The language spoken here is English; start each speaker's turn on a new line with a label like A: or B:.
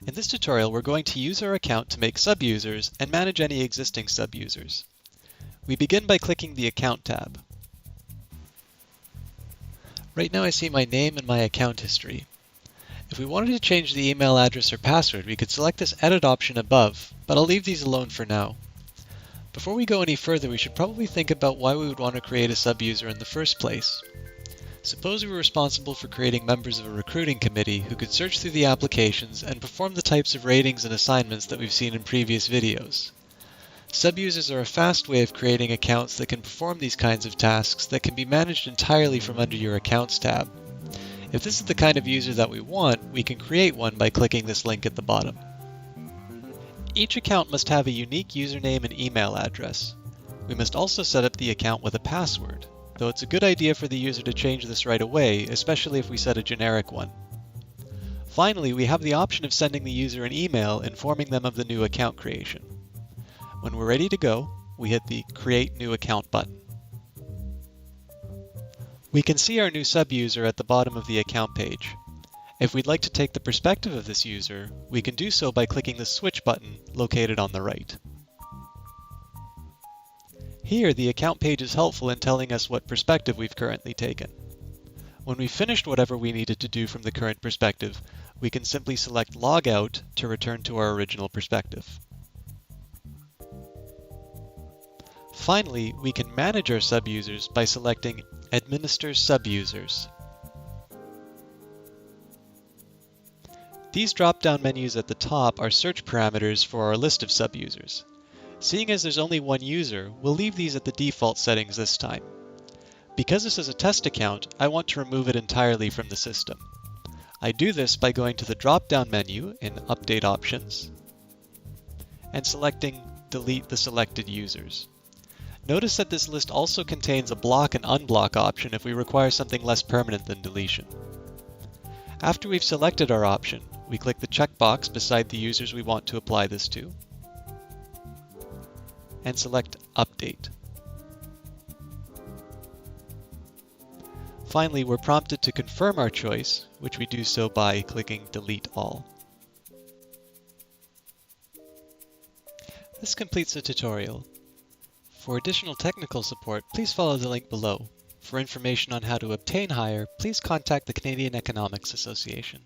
A: In this tutorial, we're going to use our account to make sub-users and manage any existing sub-users. We begin by clicking the Account tab. Right now I see my name and my account history. If we wanted to change the email address or password, we could select this Edit option above, but I'll leave these alone for now. Before we go any further, we should probably think about why we would want to create a sub-user in the first place. Suppose we were responsible for creating members of a recruiting committee who could search through the applications and perform the types of ratings and assignments that we've seen in previous videos. Sub-users are a fast way of creating accounts that can perform these kinds of tasks that can be managed entirely from under your Accounts tab. If this is the kind of user that we want, we can create one by clicking this link at the bottom. Each account must have a unique username and email address. We must also set up the account with a password, though it's a good idea for the user to change this right away, especially if we set a generic one. Finally, we have the option of sending the user an email informing them of the new account creation. When we're ready to go, we hit the Create New Account button. We can see our new sub-user at the bottom of the account page. If we'd like to take the perspective of this user, we can do so by clicking the Switch button located on the right. Here, the account page is helpful in telling us what perspective we've currently taken. When we've finished whatever we needed to do from the current perspective, we can simply select Log Out to return to our original perspective. Finally, we can manage our sub-users by selecting Administer Sub-Users. These drop-down menus at the top are search parameters for our list of sub-users. Seeing as there's only one user, we'll leave these at the default settings this time. Because this is a test account, I want to remove it entirely from the system. I do this by going to the drop-down menu in Update Options and selecting Delete the selected users. Notice that this list also contains a block and unblock option if we require something less permanent than deletion. After we've selected our option, we click the checkbox beside the users we want to apply this to and select Update. Finally, we're prompted to confirm our choice, which we do so by clicking Delete All. This completes the tutorial. For additional technical support, please follow the link below. For information on how to obtain HiRE, please contact the Canadian Economics Association.